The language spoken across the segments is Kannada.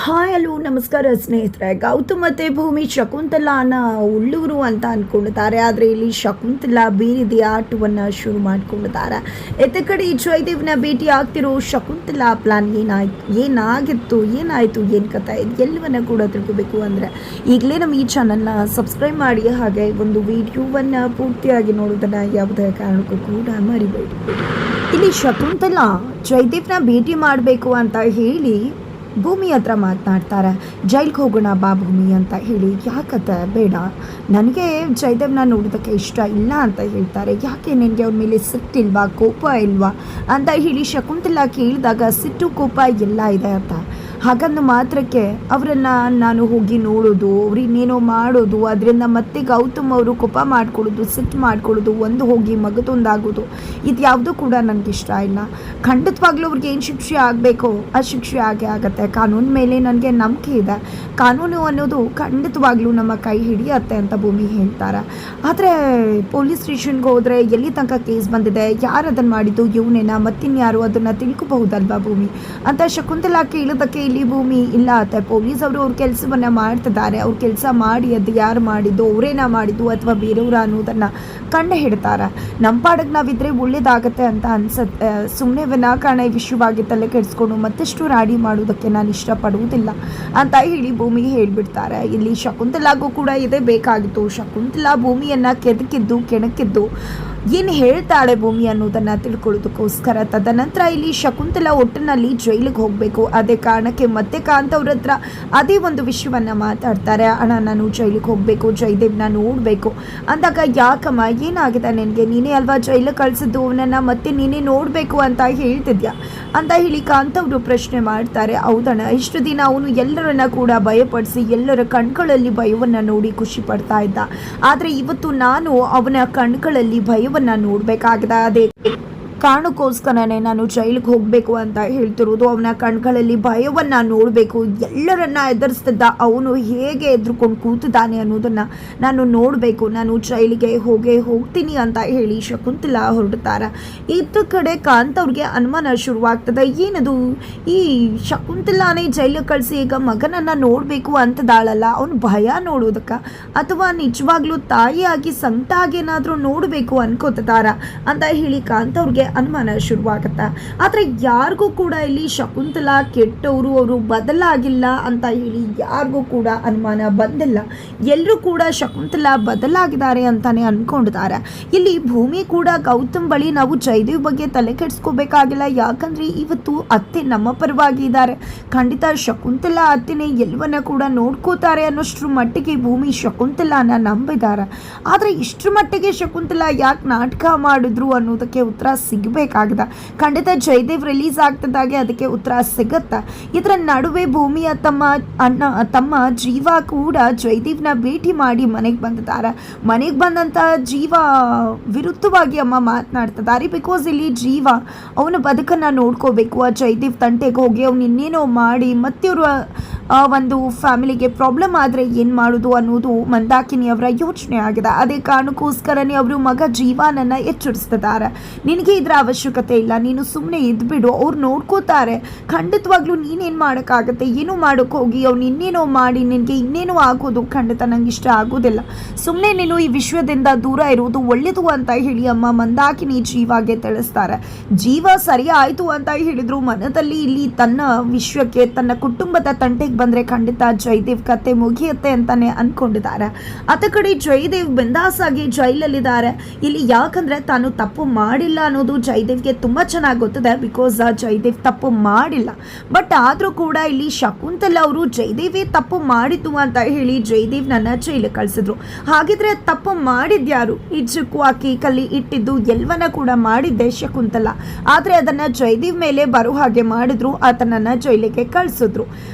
ಹಾಯ್ ಹಲೋ ನಮಸ್ಕಾರ ಸ್ನೇಹಿತರೆ. ಗೌತಮ್ ಮತ್ತು ಭೂಮಿ ಶಕುಂತಲಾನ ಉಳ್ಳೂರು ಅಂತ ಅಂದ್ಕೊಂಡಿದ್ದಾರೆ. ಆದರೆ ಇಲ್ಲಿ ಶಕುಂತಲಾ ಬೇರೆ ಆಟವನ್ನು ಶುರು ಮಾಡ್ಕೊಂಡಿದ್ದಾರೆ. ಎತ್ತ ಕಡೆ ಜಯದೇವ್ನ ಭೇಟಿ ಆಗ್ತಿರೋ ಶಕುಂತಲಾ ಪ್ಲಾನ್ ಏನಾಗಿತ್ತು, ಏನಾಯಿತು, ಏನು ಕಥೆ, ಇದು ಎಲ್ಲವನ್ನ ಕೂಡ ತಿಳ್ಕೋಬೇಕು ಅಂದರೆ ಈಗಲೇ ನಮ್ಮ ಈ ಚಾನಲ್ನ ಸಬ್ಸ್ಕ್ರೈಬ್ ಮಾಡಿ. ಹಾಗೆ ಒಂದು ವಿಡಿಯೋವನ್ನು ಪೂರ್ತಿಯಾಗಿ ನೋಡೋದನ್ನು ಯಾವುದೇ ಕಾರಣಕ್ಕೂ ಕೂಡ ಮರಿಬೇಡಿ. ಇಲ್ಲಿ ಶಕುಂತಲಾ ಜಯದೇವ್ನ ಭೇಟಿ ಮಾಡಬೇಕು ಅಂತ ಹೇಳಿ ಭೂಮಿ ಹತ್ರ ಮಾತನಾಡ್ತಾರೆ. ಜೈಲ್ಗೆ ಹೋಗೋಣ ಬಾ ಭೂಮಿ ಅಂತ ಹೇಳಿ. ಯಾಕತ್ತೆ ಬೇಡ, ನನಗೆ ಜಯದೇವ್ನ ನೋಡೋದಕ್ಕೆ ಇಷ್ಟ ಇಲ್ಲ ಅಂತ ಹೇಳ್ತಾರೆ. ಯಾಕೆ ನಿನಗೆ ಅವ್ರ ಮೇಲೆ ಸಿಟ್ಟಿಲ್ವಾ, ಕೋಪ ಇಲ್ವಾ ಅಂತ ಹೇಳಿ ಶಕುಂತಲಾ ಕೇಳಿದಾಗ ಸಿಟ್ಟು ಕೋಪ ಎಲ್ಲ ಇದೆ ಅಂತ. ಹಾಗಂದು ಮಾತ್ರಕ್ಕೆ ಅವರನ್ನು ನಾನು ಹೋಗಿ ನೋಡೋದು, ಅವ್ರಿನ್ನೇನೋ ಮಾಡೋದು, ಅದರಿಂದ ಮತ್ತೆ ಗೌತಮ್ ಅವರು ಕೋಪ ಮಾಡ್ಕೊಳ್ಳೋದು, ಸಿಟ್ಟು ಮಾಡ್ಕೊಳ್ಳೋದು, ಒಂದು ಹೋಗಿ ಮಗದೊಂದಾಗೋದು, ಇದು ಯಾವುದೂ ಕೂಡ ನನಗೆ ಇಷ್ಟ ಇಲ್ಲ. ಖಂಡಿತವಾಗ್ಲೂ ಅವ್ರಿಗೆ ಏನು ಶಿಕ್ಷೆ ಆಗಬೇಕೋ ಆ ಶಿಕ್ಷೆ ಆಗೇ ಆಗುತ್ತೆ. ಕಾನೂನು ಮೇಲೆ ನನಗೆ ನಂಬಿಕೆ ಇದೆ. ಕಾನೂನು ಅನ್ನೋದು ಖಂಡಿತವಾಗ್ಲೂ ನಮ್ಮ ಕೈ ಹಿಡಿಯತ್ತೆ ಅಂತ ಭೂಮಿ ಹೇಳ್ತಾರೆ. ಆದರೆ ಪೊಲೀಸ್ ಸ್ಟೇಷನ್ಗೆ ಹೋದರೆ ಎಲ್ಲಿ ತನಕ ಕೇಸ್ ಬಂದಿದೆ, ಯಾರು ಅದನ್ನು ಮಾಡಿದ್ದು, ಇವನೇನ ಮತ್ತಿನ್ಯಾರು ಅದನ್ನು ತಿಳ್ಕೊಬಹುದಲ್ವಾ ಭೂಮಿ ಅಂತ ಶಕುಂತಲಾ ಕೇಳೋದಕ್ಕೆ ಇಲ್ಲಿ ಭೂಮಿ ಇಲ್ಲ ಅತ್ತೆ, ಪೊಲೀಸ್ ಅವರು ಅವ್ರ ಕೆಲಸವನ್ನ ಮಾಡ್ತಿದ್ದಾರೆ. ಅವ್ರ ಕೆಲಸ ಮಾಡಿ ಅದು ಯಾರು ಮಾಡಿದ್ದು, ಅವರೇನ ಮಾಡಿದ್ದು ಅಥವಾ ಬೇರೆಯವ್ರ ಅನ್ನೋದನ್ನು ಕಂಡು ಹಿಡ್ತಾರೆ. ನಮ್ಮ ಪಾಡಕ್ಕೆ ನಾವಿದ್ರೆ ಒಳ್ಳೇದಾಗತ್ತೆ ಅಂತ ಅನ್ಸುತ್ತೆ. ಸುಮ್ಮನೆ ವಿನಾಕಾರಣ ಈ ವಿಷಯವಾಗಿ ತಲೆ ಕೆಡಿಸ್ಕೊಂಡು ಮತ್ತಷ್ಟು ರಾಡಿ ಮಾಡೋದಕ್ಕೆ ನಾನು ಇಷ್ಟಪಡುವುದಿಲ್ಲ ಅಂತ ಹೇಳಿ ಭೂಮಿ ಹೇಳಿಬಿಡ್ತಾರೆ. ಇಲ್ಲಿ ಶಕುಂತಲಾಗೂ ಕೂಡ ಇದೇ ಬೇಕಾಗಿತ್ತು. ಶಕುಂತಲಾ ಭೂಮಿಯನ್ನು ಕೆಣಕಿದ್ದು ಏನು ಹೇಳ್ತಾಳೆ ಭೂಮಿ ಅನ್ನೋದನ್ನು ತಿಳ್ಕೊಳ್ಳೋದಕ್ಕೋಸ್ಕರ. ತದನಂತರ ಇಲ್ಲಿ ಶಕುಂತಲಾ ಒಟ್ಟಿನಲ್ಲಿ ಜೈಲಿಗೆ ಹೋಗಬೇಕು. ಅದೇ ಕಾರಣಕ್ಕೆ ಮತ್ತೆ ಕಾಂತ್ ಅವ್ರ ಹತ್ರ ಅದೇ ಒಂದು ವಿಷಯವನ್ನು ಮಾತಾಡ್ತಾರೆ. ಅಣ್ಣ, ನಾನು ಜೈಲಿಗೆ ಹೋಗಬೇಕು, ಜಯದೇವ್ನ ನೋಡಬೇಕು ಅಂದಾಗ, ಯಾಕಮ್ಮ ಏನಾಗಿದೆ ನಿನಗೆ, ನೀನೇ ಅಲ್ವಾ ಜೈಲಿಗೆ ಕಳಿಸಿದ್ದು, ಅವನನ್ನು ಮತ್ತೆ ನೀನೇ ನೋಡಬೇಕು ಅಂತ ಹೇಳ್ತಿದ್ಯಾ ಅಂತ ಹೇಳಿ ಕಾಂತ್ ಅವರು ಪ್ರಶ್ನೆ ಮಾಡ್ತಾರೆ. ಹೌದಣ್ಣ, ಇಷ್ಟು ದಿನ ಅವನು ಎಲ್ಲರನ್ನ ಕೂಡ ಭಯಪಡಿಸಿ ಎಲ್ಲರ ಕಣ್ಗಳಲ್ಲಿ ಭಯವನ್ನು ನೋಡಿ ಖುಷಿ ಪಡ್ತಾ ಇದ್ದ. ಆದರೆ ಇವತ್ತು ನಾನು ಅವನ ಕಣ್ಗಳಲ್ಲಿ ಭಯವನ್ನು ನೋಡಬೇಕಾಗಿದೆ. ಅದೇ ಕಾರಣಕ್ಕೋಸ್ಕರನೇ ನಾನು ಜೈಲಿಗೆ ಹೋಗಬೇಕು ಅಂತ ಹೇಳ್ತಿರೋದು. ಅವನ ಕಣ್ಗಳಲ್ಲಿ ಭಯವನ್ನು ನೋಡಬೇಕು. ಎಲ್ಲರನ್ನ ಎದುರಿಸ್ತಿದ್ದ ಅವನು ಹೇಗೆ ಎದುರುಕೊಂಡು ಕೂತಿದ್ದಾನೆ ಅನ್ನೋದನ್ನು ನಾನು ನೋಡಬೇಕು. ನಾನು ಜೈಲಿಗೆ ಹೋಗ್ತೀನಿ ಅಂತ ಹೇಳಿ ಶಕುಂತಲಾ ಹೊರಡ್ತಾರೆ. ಇತ್ತ ಕಡೆ ಕಾಂತ್ ಅವ್ರಿಗೆ ಅನುಮಾನ ಶುರುವಾಗ್ತದೆ. ಏನದು, ಈ ಶಕುಂತಲಾನೇ ಜೈಲಿಗೆ ಕಳಿಸಿ ಈಗ ಮಗನನ್ನು ನೋಡಬೇಕು ಅಂತದಾಳಲ್ಲ, ಅವನು ಭಯ ನೋಡೋದಕ್ಕೆ ಅಥವಾ ನಿಜವಾಗ್ಲೂ ತಾಯಿಯಾಗಿ ಸಂಕಟಾಗೇನಾದರೂ ನೋಡಬೇಕು ಅನ್ಕೋತಿದ್ದಾರ ಅಂತ ಹೇಳಿ ಕಾಂತ್ ಅವ್ರಿಗೆ ಅನುಮಾನ ಶುರುವಾಗತ್ತೆ. ಆದರೆ ಯಾರಿಗೂ ಕೂಡ ಇಲ್ಲಿ ಶಕುಂತಲಾ ಕೆಟ್ಟವರು, ಅವರು ಬದಲಾಗಿಲ್ಲ ಅಂತ ಹೇಳಿ ಯಾರಿಗೂ ಕೂಡ ಅನುಮಾನ ಬಂದಿಲ್ಲ. ಎಲ್ಲರೂ ಕೂಡ ಶಕುಂತಲಾ ಬದಲಾಗಿದ್ದಾರೆ ಅಂತಾನೆ ಅನ್ಕೊಂಡಿದ್ದಾರೆ. ಇಲ್ಲಿ ಭೂಮಿ ಕೂಡ ಗೌತಮ್ ಬಳಿ ನಾವು ಜಯದೇವ್ ಬಗ್ಗೆ ತಲೆ ಕೆಡಿಸ್ಕೋಬೇಕಾಗಿಲ್ಲ, ಯಾಕಂದ್ರೆ ಇವತ್ತು ಅತ್ತೆ ನಮ್ಮ ಪರವಾಗಿ ಇದ್ದಾರೆ. ಖಂಡಿತ ಶಕುಂತಲಾ ಅತ್ತೆನೇ ಎಲ್ಲವನ್ನ ಕೂಡ ನೋಡ್ಕೋತಾರೆ ಅನ್ನೋಷ್ಟ್ರ ಮಟ್ಟಿಗೆ ಭೂಮಿ ಶಕುಂತಲಾನ ನಂಬಿದ್ದಾರೆ. ಆದರೆ ಇಷ್ಟರ ಮಟ್ಟಿಗೆ ಶಕುಂತಲಾ ಯಾಕೆ ನಾಟಕ ಮಾಡಿದ್ರು ಅನ್ನೋದಕ್ಕೆ ಉತ್ತರ ಸಿಗಬೇಕಾಗಿದೆ. ಖಂಡಿತ ಜಯದೇವ್ ರಿಲೀಸ್ ಆಗ್ತದಾಗೆ ಅದಕ್ಕೆ ಉತ್ತರ ಸಿಗತ್ತೆ. ಇದರ ನಡುವೆ ಭೂಮಿಯ ತಮ್ಮ ಜೀವ ಕೂಡ ಜಯದೇವ್ನ ಭೇಟಿ ಮಾಡಿ ಮನೆಗೆ ಬಂದಿದ್ದಾರೆ. ಮನೆಗೆ ಬಂದಂತ ಜೀವ ವಿರುದ್ಧವಾಗಿ ಅಮ್ಮ ಮಾತನಾಡ್ತಿದ್ದಾರೆ. ಬಿಕಾಸ್ ಇಲ್ಲಿ ಜೀವ ಅವನ ಬದುಕನ್ನು ನೋಡ್ಕೋಬೇಕು. ಆ ಜಯದೇವ್ ತಂಟೆಗೆ ಹೋಗಿ ಅವ್ನು ಇನ್ನೇನೋ ಮಾಡಿ ಮತ್ತೆ ಅವರು ಒಂದು ಫ್ಯಾಮಿಲಿಗೆ ಪ್ರಾಬ್ಲಮ್ ಆದರೆ ಏನು ಮಾಡೋದು ಅನ್ನೋದು ಮಂದಾಕಿನಿ ಅವರ ಯೋಚನೆ ಆಗಿದೆ. ಅದೇ ಕಾರಣಕ್ಕೋಸ್ಕರನೇ ಅವರು ಮಗ ಜೀವನನ್ನು ಎಚ್ಚರಿಸ್ತಿದ್ದಾರೆ. ನಿನಗೆ ಇದರ ಅವಶ್ಯಕತೆ ಇಲ್ಲ, ನೀನು ಸುಮ್ಮನೆ ಇದ್ಬಿಡು, ಅವ್ರು ನೋಡ್ಕೋತಾರೆ. ಖಂಡಿತವಾಗ್ಲೂ ನೀನೇನು ಮಾಡೋಕ್ಕಾಗತ್ತೆ, ಏನೂ ಮಾಡೋಕ್ಕೆ ಹೋಗಿ ಅವ್ನು ಇನ್ನೇನೋ ಮಾಡಿ ನಿನಗೆ ಇನ್ನೇನೋ ಆಗೋದು ಖಂಡಿತ ನಂಗೆ ಇಷ್ಟ ಆಗೋದಿಲ್ಲ. ಸುಮ್ಮನೆ ನೀನು ಈ ವಿಶ್ವದಿಂದ ದೂರ ಇರುವುದು ಒಳ್ಳೆಯದು ಅಂತ ಹೇಳಿ ಅಮ್ಮ ಮಂದಾಕಿನಿ ಜೀವಾಗೆ ತಿಳಿಸ್ತಾರೆ. ಜೀವ ಸರಿ ಆಯಿತು ಅಂತ ಹೇಳಿದ್ರು ಮನದಲ್ಲಿ ಇಲ್ಲಿ ತನ್ನ ವಿಶ್ವಕ್ಕೆ, ತನ್ನ ಕುಟುಂಬದ ತಂಟೆಗೆ ಬಂದರೆ ಖಂಡಿತ ಜಯದೇವ್ ಕತೆ ಮುಗಿಯುತ್ತೆ ಅಂತಾನೆ ಅಂದ್ಕೊಂಡಿದ್ದಾರೆ. ಅದ ಕಡೆ ಜಯದೇವ್ ಬಿಂದಾಸಾಗಿ ಜೈಲಲ್ಲಿದ್ದಾರೆ. ಇಲ್ಲಿ ಯಾಕಂದರೆ ತಾನು ತಪ್ಪು ಮಾಡಿಲ್ಲ ಅನ್ನೋದು ಜಯದೇವ್ಗೆ ತುಂಬ ಚೆನ್ನಾಗಿ ಗೊತ್ತಿದೆ. ಬಿಕಾಸ್ ಜಯದೇವ್ ತಪ್ಪು ಮಾಡಿಲ್ಲ. ಬಟ್ ಆದರೂ ಕೂಡ ಇಲ್ಲಿ ಶಕುಂತಲಾ ಅವರು ಜಯದೇವೇ ತಪ್ಪು ಮಾಡಿತು ಅಂತ ಹೇಳಿ ಜಯದೇವ್ನನ್ನ ಜೈಲಿಗೆ ಕಳಿಸಿದ್ರು. ಹಾಗಿದ್ರೆ ತಪ್ಪು ಮಾಡಿದ್ಯಾರು? ಇಜ್ಜಕ್ಕೂ ಹಾಕಿ ಕಲ್ಲಿ ಇಟ್ಟಿದ್ದು ಎಲ್ಲವನ್ನ ಕೂಡ ಮಾಡಿದ್ದೆ ಶಕುಂತಲಾ. ಆದರೆ ಅದನ್ನು ಜಯದೇವ್ ಮೇಲೆ ಬರೋ ಹಾಗೆ ಮಾಡಿದ್ರು, ಆತನನ್ನು ಜೈಲಿಗೆ ಕಳಿಸಿದ್ರು.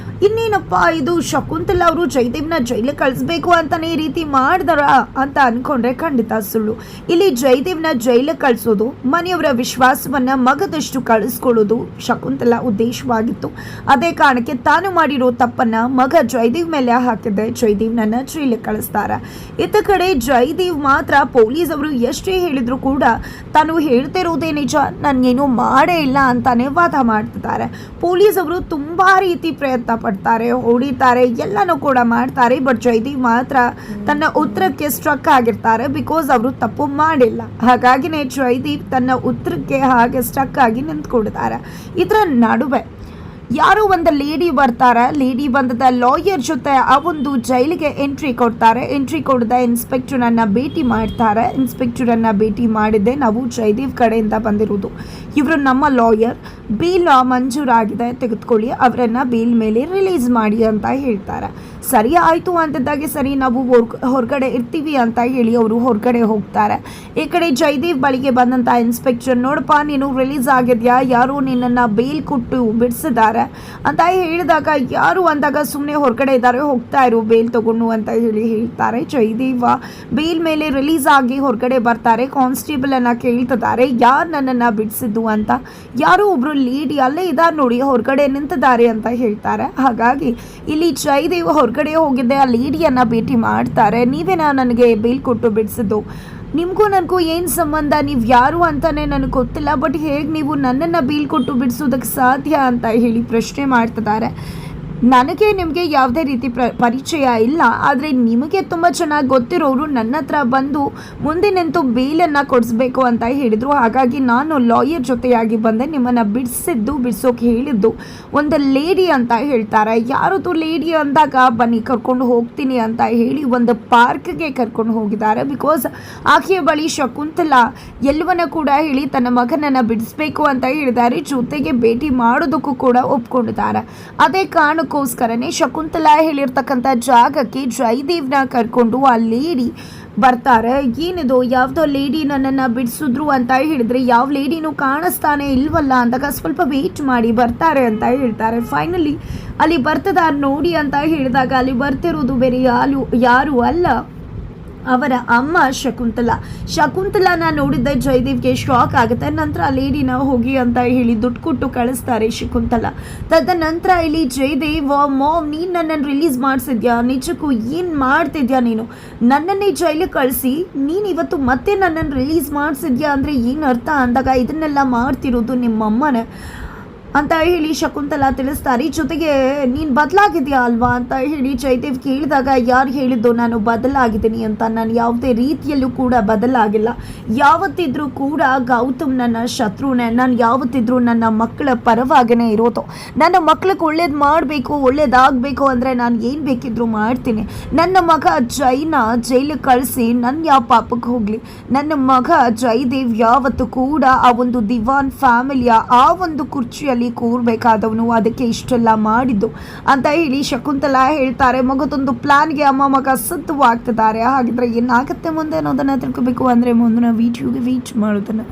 ಇನ್ನೇನಪ್ಪ ಇದು, ಶಕುಂತಲಾ ಅವರು ಜಯದೇವ್ನ ಜೈಲಿಗೆ ಕಳಿಸ್ಬೇಕು ಅಂತಾನೆ ಈ ರೀತಿ ಮಾಡಿದಾರ ಅಂತ ಅನ್ಕೊಂಡ್ರೆ ಖಂಡಿತ ಸುಳ್ಳು. ಇಲ್ಲಿ ಜಯದೇವ್ನ ಜೈಲಿಗೆ ಕಳಿಸೋದು, ಮನೆಯವರ ವಿಶ್ವಾಸವನ್ನ ಮಗದಷ್ಟು ಕಳಿಸ್ಕೊಳ್ಳೋದು ಶಕುಂತಲಾ ಉದ್ದೇಶವಾಗಿತ್ತು. ಅದೇ ಕಾರಣಕ್ಕೆ ತಾನು ಮಾಡಿರೋ ತಪ್ಪನ್ನ ಮಗ ಜಯದೇವ್ ಮೇಲೆ ಹಾಕಿದ್ದೆ ಜಯದೇವ್ನನ್ನ ಜೈಲಿಗೆ ಕಳಿಸ್ತಾರೆ. ಇತ್ತ ಕಡೆ ಜಯದೇವ್ ಮಾತ್ರ ಪೊಲೀಸ್ ಅವರು ಎಷ್ಟೇ ಹೇಳಿದ್ರು ಕೂಡ ತಾನು ಹೇಳ್ತಿರೋದೇ ನಿಜ, ನಾನೇನೂ ಮಾಡೇ ಇಲ್ಲ ಅಂತಾನೆ ವಾದ ಮಾಡ್ತಿದ್ದಾರೆ. ಪೊಲೀಸ್ ಅವರು ತುಂಬಾ ರೀತಿ ಪ್ರಯತ್ನ ಪಡ್ತಾರೆ. ಬೈತಾರೆ, ಹೊಡಿತಾರೆ, ಎಲ್ಲನೂ ಕೂಡ ಮಾಡ್ತಾರೆ. ಬಟ್ ಜಯದೇವ್ ಮಾತ್ರ ತನ್ನ ಉತ್ತರಕ್ಕೆ ಸ್ಟ್ರಕ್ ಆಗಿರ್ತಾರೆ, ಬಿಕಾಸ್ ಅವರು ತಪ್ಪು ಮಾಡಿಲ್ಲ. ಹಾಗಾಗಿನೇ ಜಯದೇವ್ ತನ್ನ ಉತ್ತರಕ್ಕೆ ಹಾಗೆ ಸ್ಟ್ರಕ್ ಆಗಿ ನಿಂತ್ಕೊಂಡಿದ್ದಾರೆ. ಇದರ ನಡುವೆ ಯಾರೋ ಒಂದು ಲೇಡಿ ಬರ್ತಾರೆ. ಲೇಡಿ ಬಂದದ ಲಾಯರ್ ಜೊತೆ ಆ ಒಂದು ಜೈಲಿಗೆ ಎಂಟ್ರಿ ಕೊಡ್ತಾರೆ. ಎಂಟ್ರಿ ಕೊಡದ ಇನ್ಸ್ಪೆಕ್ಟರನ್ನು ಭೇಟಿ ಮಾಡ್ತಾರೆ. ಇನ್ಸ್ಪೆಕ್ಟರನ್ನು ಭೇಟಿ ಮಾಡಿದ್ದೆ ನಾವು ಜಯದೇವ್ ಕಡೆಯಿಂದ ಬಂದಿರೋದು, ಇವರು ನಮ್ಮ ಲಾಯರ್, ಬೇಲ್ ಮಂಜೂರಾಗಿದೆ, ತೆಗೆದುಕೊಳ್ಳಿ, ಅವರನ್ನು ಬೇಲ್ ಮೇಲೆ ರಿಲೀಸ್ ಮಾಡಿ ಅಂತ ಹೇಳ್ತಾರೆ. ಸರಿ ಆಯಿತು ಅಂತಿದ್ದಾಗೆ ಸರಿ ನಾವು ಹೊರಗಡೆ ಇರ್ತೀವಿ ಅಂತ ಹೇಳಿ ಅವರು ಹೊರಗಡೆ ಹೋಗ್ತಾರೆ. ಈ ಕಡೆ ಜಯದೇವ್ ಬಳಿಗೆ ಬಂದಂಥ ಇನ್ಸ್ಪೆಕ್ಟರ್, ನೋಡಪ್ಪ ನೀನು ರಿಲೀಸ್ ಆಗಿದೆಯಾ, ಯಾರು ನಿನ್ನನ್ನು ಬೇಲ್ ಕೊಟ್ಟು ಬಿಡಿಸಿದ್ದಾರೆ ಅಂತ ಹೇಳಿದಾಗ, ಯಾರು ಅಂದಾಗ ಸುಮ್ಮನೆ ಹೊರಗಡೆ ಇದ್ದಾರೆ, ಹೋಗ್ತಾ ಇರು ಬೇಲ್ ತಗೊಂಡು ಅಂತ ಹೇಳಿ ಹೇಳ್ತಾರೆ. ಜಯದೇವ ಬೇಲ್ ಮೇಲೆ ರಿಲೀಸ್ ಆಗಿ ಹೊರಗಡೆ ಬರ್ತಾರೆ. ಕಾನ್ಸ್ಟೇಬಲ್ ಅನ್ನ ಕೇಳ್ತಿದ್ದಾರೆ, ಯಾರು ನನ್ನನ್ನು ಬಿಡಿಸಿದ್ದು ಅಂತ. ಯಾರೋ ಒಬ್ರು ಲೇಡಿ ಅಲ್ಲೇ ಇದ್ದಾರೆ ನೋಡಿ, ಹೊರಗಡೆ ನಿಂತಿದ್ದಾರೆ ಅಂತ ಹೇಳ್ತಾರೆ. ಹಾಗಾಗಿ ಇಲ್ಲಿ ಜಯದೇವ್ ಹೊರಗಡೆ ಹೋಗಿದ್ದೆ, ಆ ಲೇಡಿಯನ್ನು ಭೇಟಿ ಮಾಡ್ತಾರೆ. ನೀವೇನಾ ನನಗೆ ಬೇಲ್ ಕೊಟ್ಟು ಬಿಡಿಸಿದ್ದು, ನಿಮಗೂ ನನಗೂ ಏನು ಸಂಬಂಧ, ನೀವು ಯಾರು ಅಂತಲೇ ನನಗೆ ಗೊತ್ತಿಲ್ಲ, ಬಟ್ ಹೇಗೆ ನೀವು ನನ್ನನ್ನು ಬೇಲ್ ಕೊಟ್ಟು ಬಿಡಿಸೋದಕ್ಕೆ ಸಾಧ್ಯ ಅಂತ ಹೇಳಿ ಪ್ರಶ್ನೆ ಮಾಡ್ತಿದ್ದಾರೆ. ನನಗೆ ನಿಮಗೆ ಯಾವುದೇ ರೀತಿ ಪರಿಚಯ ಇಲ್ಲ, ಆದರೆ ನಿಮಗೆ ತುಂಬ ಚೆನ್ನಾಗಿ ಗೊತ್ತಿರೋರು ನನ್ನ ಹತ್ರ ಬಂದು ಮುಂದೆ ನಿಂತು ಬೇಲನ್ನು ಕೊಡಿಸ್ಬೇಕು ಅಂತ ಹೇಳಿದರು. ಹಾಗಾಗಿ ನಾನು ಲಾಯರ್ ಜೊತೆಯಾಗಿ ಬಂದೆ, ನಿಮ್ಮನ್ನು ಬಿಡಿಸೋಕೆ ಹೇಳಿದ್ದು ಒಂದು ಲೇಡಿ ಅಂತ ಹೇಳ್ತಾರೆ. ಯಾರದು ಲೇಡಿ ಅಂದಾಗ, ಬನ್ನಿ ಕರ್ಕೊಂಡು ಹೋಗ್ತೀನಿ ಅಂತ ಹೇಳಿ ಒಂದು ಪಾರ್ಕ್ಗೆ ಕರ್ಕೊಂಡು ಹೋಗಿದ್ದಾರೆ. ಬಿಕಾಸ್ ಆಕೆಯ ಬಳಿ ಶಕುಂತಲಾ ಎಲ್ಲವನ್ನ ಕೂಡ ಹೇಳಿ ತನ್ನ ಮಗನನ್ನು ಬಿಡಿಸ್ಬೇಕು ಅಂತ ಹೇಳಿದ್ದಾರೆ. ಜೊತೆಗೆ ಭೇಟಿ ಮಾಡೋದಕ್ಕೂ ಕೂಡ ಒಪ್ಕೊಂಡಿದ್ದಾರೆ. ಅದೇ ಕಾರಣಕ್ಕೋಸ್ಕರನೇ ಶಕುಂತಲಾ ಹೇಳಿರ್ತಕ್ಕಂಥ ಜಾಗಕ್ಕೆ ಜಯದೇವ್ನ ಕರ್ಕೊಂಡು ಆ ಲೇಡಿ ಬರ್ತಾರೆ. ಏನಿದು, ಯಾವುದೋ ಲೇಡಿ ನನ್ನನ್ನು ಬಿಡಿಸಿದ್ರು ಅಂತ ಹೇಳಿದ್ರೆ ಯಾವ ಲೇಡಿನೂ ಕಾಣಿಸ್ತಾನೆ ಇಲ್ವಲ್ಲ ಅಂದಾಗ ಸ್ವಲ್ಪ ವೇಟ್ ಮಾಡಿ ಬರ್ತಾರೆ ಅಂತ ಹೇಳ್ತಾರೆ. ಫೈನಲಿ ಅಲ್ಲಿ ಬರ್ತದಾರ ನೋಡಿ ಅಂತ ಹೇಳಿದಾಗ ಅಲ್ಲಿ ಬರ್ತಿರೋದು ಬೇರೆ ಯಾರು ಅಲ್ಲ, ಅವರ ಅಮ್ಮ ಶಕುಂತಲಾನ ನೋಡಿದ್ದ ಜಯದೇವ್ಗೆ ಶಾಕ್ ಆಗುತ್ತೆ. ನಂತರ ಆ ಲೇಡಿನ ಹೋಗಿ ಅಂತ ಹೇಳಿ ದುಡ್ಡು ಕೊಟ್ಟು ಕಳಿಸ್ತಾರೆ ಶಕುಂತಲಾ. ತದನಂತರ ಇಲ್ಲಿ ಜಯದೇವ್, ಮಾಮ್ ನೀನು ನನ್ನನ್ನು ರಿಲೀಸ್ ಮಾಡಿಸಿದ್ಯಾ, ನಿಜಕ್ಕೂ ಏನು ಮಾಡ್ತಿದ್ಯಾ ನೀನು, ನನ್ನನ್ನೇ ಜೈಲಿಗೆ ಕಳಿಸಿ ನೀನು ಇವತ್ತು ಮತ್ತೆ ನನ್ನನ್ನು ರಿಲೀಸ್ ಮಾಡಿಸಿದ್ಯಾ ಅಂದರೆ ಏನು ಅರ್ಥ ಅಂದಾಗ, ಇದನ್ನೆಲ್ಲ ಮಾಡ್ತಿರೋದು ನಿಮ್ಮಮ್ಮನೇ ಅಂತ ಹೇಳಿ ಶಕುಂತಲಾ ತಿಳಿಸ್ತಾರೆ. ಜೊತೆಗೆ ನೀನು ಬದಲಾಗಿದೆಯಾ ಅಲ್ವಾ ಅಂತ ಹೇಳಿ ಜಯದೇವ್ ಕೇಳಿದಾಗ, ಯಾರು ಹೇಳಿದ್ದು ನಾನು ಬದಲಾಗಿದ್ದೀನಿ ಅಂತ, ನಾನು ಯಾವುದೇ ರೀತಿಯಲ್ಲೂ ಕೂಡ ಬದಲಾಗಿಲ್ಲ. ಯಾವತ್ತಿದ್ರೂ ಕೂಡ ಗೌತಮ್ ನನ್ನ ಶತ್ರುನೇ, ನಾನು ಯಾವತ್ತಿದ್ರೂ ನನ್ನ ಮಕ್ಕಳ ಪರವಾಗಿನೇ ಇರೋದು. ನನ್ನ ಮಕ್ಕಳಿಗೆ ಒಳ್ಳೇದು ಮಾಡಬೇಕು, ಒಳ್ಳೇದಾಗಬೇಕು ಅಂದರೆ ನಾನು ಏನು ಬೇಕಿದ್ರೂ ಮಾಡ್ತೀನಿ. ನನ್ನ ಮಗ ಜೈಲಿಗೆ ಕಳಿಸಿ ನನ್ನ ಯಾವ ಪಾಪಕ್ಕೆ ಹೋಗಲಿ, ನನ್ನ ಮಗ ಜಯದೇವ್ ಯಾವತ್ತು ಕೂಡ ಆ ಒಂದು ದಿವಾನ್ ಫ್ಯಾಮಿಲಿಯ ಆ ಒಂದು ಕುರ್ಚಿಯಲ್ಲಿ ಕೂರ್ಬೇಕಾದವನು, ಅದಕ್ಕೆ ಇಷ್ಟೆಲ್ಲ ಮಾಡಿದ್ದು ಅಂತ ಹೇಳಿ ಶಕುಂತಲಾ ಹೇಳ್ತಾರೆ. ಮಗದೊಂದು ಪ್ಲಾನ್ಗೆ ಅಮ್ಮ ಮಗ ಸಿದ್ಧವಾಗ್ತಿದ್ದಾರೆ. ಹಾಗಿದ್ರೆ ಏನಾಗುತ್ತೆ ಮುಂದೆ ಅನ್ನೋದನ್ನ ತಿಳ್ಕೋಬೇಕು ಅಂದರೆ ಮುಂದಿನ ವಿಡಿಯೋಗೆ ವೇಟ್ ಮಾಡೋದನ್ನ